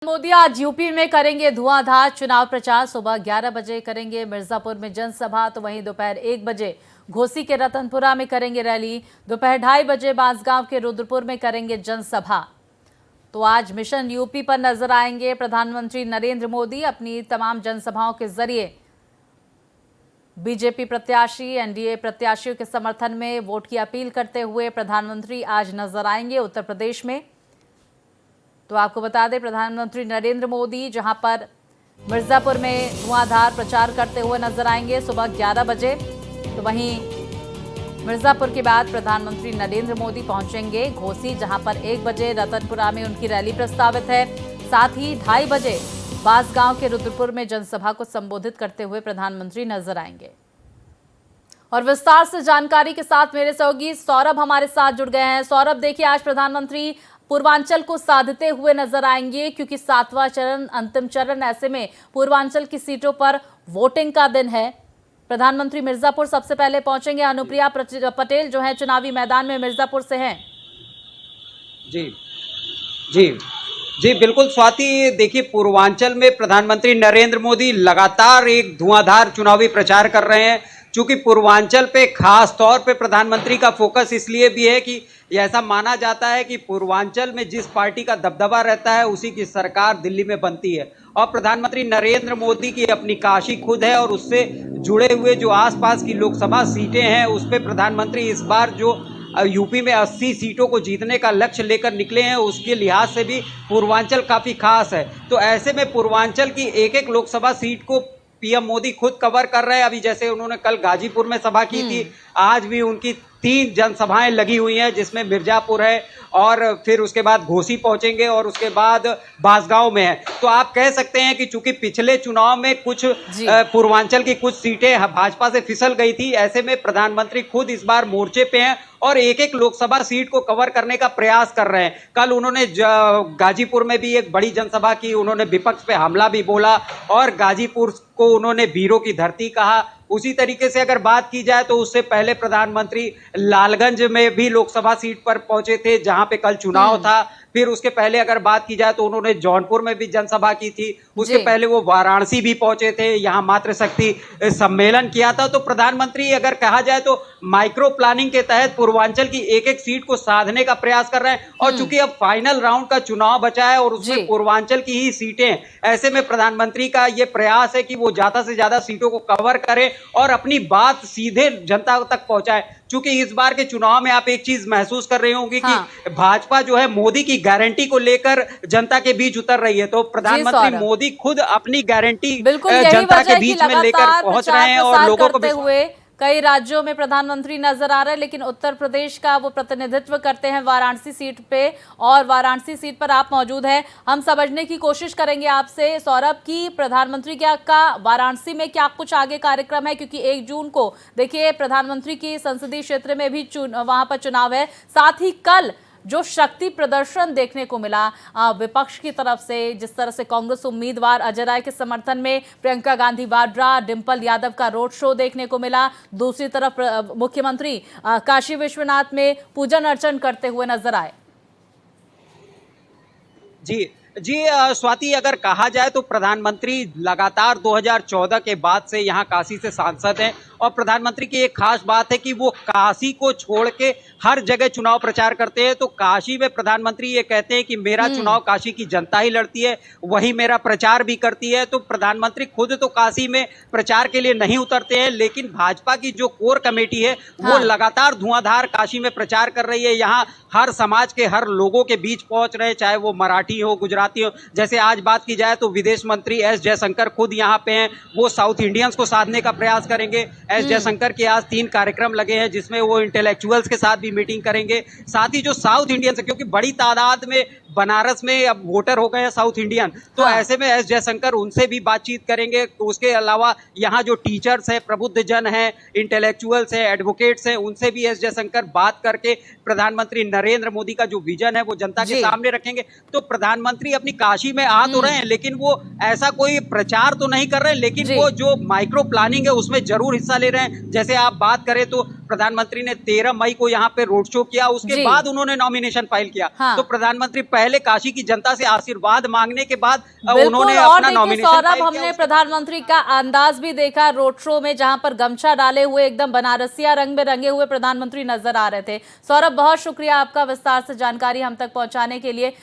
मोदी आज यूपी में करेंगे धुआंधार चुनाव प्रचार। सुबह 11 बजे करेंगे मिर्जापुर में जनसभा, तो वहीं दोपहर 1 बजे घोसी के रतनपुरा में करेंगे रैली। दोपहर 2:30 बजे बांसगांव के रुद्रपुर में करेंगे जनसभा। तो आज मिशन यूपी पर नजर आएंगे प्रधानमंत्री नरेंद्र मोदी। अपनी तमाम जनसभाओं के जरिए बीजेपी प्रत्याशी, एनडीए प्रत्याशियों के समर्थन में वोट की अपील करते हुए प्रधानमंत्री आज नजर आएंगे उत्तर प्रदेश में। तो आपको बता दें, प्रधानमंत्री नरेंद्र मोदी जहां पर मिर्जापुर में धुआंधार प्रचार करते हुए नजर आएंगे सुबह 11 बजे, तो वहीं मिर्जापुर के बाद प्रधानमंत्री नरेंद्र मोदी पहुंचेंगे घोसी, जहां पर 1 बजे रतनपुरा में उनकी रैली प्रस्तावित है। साथ ही 2:30 बजे बांसगांव के रुद्रपुर में जनसभा को संबोधित करते हुए प्रधानमंत्री नजर आएंगे। और विस्तार से जानकारी के साथ मेरे सहयोगी सौरभ हमारे साथ जुड़ गए हैं। सौरभ, देखिए आज प्रधानमंत्री पूर्वांचल को साधते हुए नजर आएंगे, क्योंकि 7वां चरण अंतिम चरण, ऐसे में पूर्वांचल की सीटों पर वोटिंग का दिन है। प्रधानमंत्री मिर्जापुर सबसे पहले पहुंचेंगे। अनुप्रिया पटेल जो है चुनावी मैदान में मिर्जापुर से हैं। जी जी जी बिल्कुल स्वाति, देखिए पूर्वांचल में प्रधानमंत्री नरेंद्र मोदी लगातार एक धुआंधार चुनावी प्रचार कर रहे हैं। चूंकि पूर्वांचल पे खास तौर पे प्रधानमंत्री का फोकस इसलिए भी है कि ऐसा माना जाता है कि पूर्वांचल में जिस पार्टी का दबदबा रहता है उसी की सरकार दिल्ली में बनती है। और प्रधानमंत्री नरेंद्र मोदी की अपनी काशी खुद है और उससे जुड़े हुए जो आसपास की लोकसभा सीटें हैं उस पर प्रधानमंत्री इस बार जो यूपी में 80 सीटों को जीतने का लक्ष्य लेकर निकले हैं, उसके लिहाज से भी पूर्वांचल काफ़ी खास है। तो ऐसे में पूर्वांचल की एक एक लोकसभा सीट को पीएम मोदी खुद कवर कर रहे हैं। अभी जैसे उन्होंने कल गाजीपुर में सभा की थी, आज भी उनकी 3 जनसभाएं लगी हुई हैं, जिसमें मिर्जापुर है और फिर उसके बाद घोसी पहुंचेंगे और उसके बाद बांसगांव में है। तो आप कह सकते हैं कि चूंकि पिछले चुनाव में कुछ पूर्वांचल की कुछ सीटें भाजपा से फिसल गई थी, ऐसे में प्रधानमंत्री खुद इस बार मोर्चे पे हैं और एक एक लोकसभा सीट को कवर करने का प्रयास कर रहे हैं। कल उन्होंने गाजीपुर में भी एक बड़ी जनसभा की, उन्होंने विपक्ष पे हमला भी बोला और गाजीपुर को उन्होंने वीरों की धरती कहा। उसी तरीके से अगर बात की जाए तो उससे पहले प्रधानमंत्री लालगंज में भी लोकसभा सीट पर पहुंचे थे, जहां पे कल चुनाव था। फिर उसके पहले अगर बात की जाए तो उन्होंने जौनपुर में भी जनसभा की थी। उसके पहले वो वाराणसी भी पहुंचे थे, यहाँ मातृशक्ति सम्मेलन किया था। तो प्रधानमंत्री अगर कहा जाए तो माइक्रो प्लानिंग के तहत पूर्वांचल की एक एक सीट को साधने का प्रयास कर रहे हैं। और चूंकि अब फाइनल राउंड का चुनाव बचा है और उसमें पूर्वांचल की ही सीटें, ऐसे में प्रधानमंत्री का ये प्रयास है कि वो ज्यादा से ज्यादा सीटों को कवर करे और अपनी बात सीधे जनता तक पहुंचाए। चूंकि इस बार के चुनाव में आप एक चीज महसूस कर रही होंगी कि भाजपा जो है मोदी की गारंटी को लेकर जनता के बीच उतर रही है। तो प्रधानमंत्री मोदी खुद अपनी गारंटी जनता के बीच में लेकर पहुंच रहे हैं और लोगों को हुए कई राज्यों में प्रधानमंत्री नजर आ रहे हैं, लेकिन उत्तर प्रदेश का वो प्रतिनिधित्व करते हैं वाराणसी सीट पे, और वाराणसी सीट पर आप मौजूद हैं। हम समझने की कोशिश करेंगे आपसे सौरभ की प्रधानमंत्री का वाराणसी में क्या कुछ आगे कार्यक्रम है, क्योंकि 1 जून को देखिए प्रधानमंत्री की संसदीय क्षेत्र में भी वहां पर चुनाव है। साथ ही कल जो शक्ति प्रदर्शन देखने को मिला विपक्ष की तरफ से, जिस तरह से कांग्रेस उम्मीदवार अजय राय के समर्थन में प्रियंका गांधी वाड्रा, डिंपल यादव का रोड शो देखने को मिला। दूसरी तरफ मुख्यमंत्री काशी विश्वनाथ में पूजन अर्चन करते हुए नजर आए। जी स्वाति, अगर कहा जाए तो प्रधानमंत्री लगातार 2014 के बाद से यहाँ काशी से सांसद हैं और प्रधानमंत्री की एक खास बात है कि वो काशी को छोड़ के हर जगह चुनाव प्रचार करते हैं। तो काशी में प्रधानमंत्री ये कहते हैं कि मेरा चुनाव काशी की जनता ही लड़ती है, वही मेरा प्रचार भी करती है। तो प्रधानमंत्री खुद तो काशी में प्रचार के लिए नहीं उतरते हैं, लेकिन भाजपा की जो कोर कमेटी है वो लगातार धुआंधार काशी में प्रचार कर रही है। यहाँ हर समाज के हर लोगों के बीच पहुंच रहे, चाहे वो मराठी हो, गुजराती हो। जैसे आज बात की जाए तो विदेश मंत्री एस जयशंकर खुद यहाँ पे हैं, वो साउथ इंडियंस को साधने का प्रयास करेंगे। एस जयशंकर के आज 3 कार्यक्रम लगे हैं, जिसमें वो इंटेलेक्चुअल्स के साथ भी मीटिंग करेंगे। साथ ही जो साउथ इंडियंस है, क्योंकि बड़ी तादाद में बनारस में अब वोटर हो गए हैं साउथ इंडियन, तो ऐसे में एस जयशंकर उनसे भी बातचीत करेंगे। तो उसके अलावा यहाँ जो टीचर्स हैं, प्रबुद्ध जन हैं, इंटेलेक्चुअल्स हैं, एडवोकेट्स हैं, उनसे भी एस जयशंकर बात करके प्रधानमंत्री नरेंद्र मोदी का जो विजन है वो जनता के सामने रखेंगे। तो प्रधानमंत्री अपनी काशी में आ तो रहे हैं, लेकिन वो ऐसा कोई प्रचार तो नहीं कर रहे, लेकिन वो जो माइक्रो प्लानिंग है उसमें जरूर हिस्सा ले रहे हैं। जैसे आप बात करें तो प्रधानमंत्री ने 13 मई को यहाँ पे रोड शो किया, उसके जी। बाद उन्होंने नॉमिनेशन फाइल किया। हाँ। तो प्रधानमंत्री पहले काशी की जनता से आशीर्वाद मांगने के बाद बिल्कुल। उन्होंने और अपना देखिए नॉमिनेशन सौरभ, फाइल किया। हमने प्रधानमंत्री का अंदाज भी देखा रोड शो में, जहां पर गमछा डाले हुए एकदम बनारसिया रंग में रंगे हुए प्रधानमंत्री नजर आ रहे थे। सौरभ, बहुत शुक्रिया आपका विस्तार से जानकारी हम तक पहुंचाने के लिए।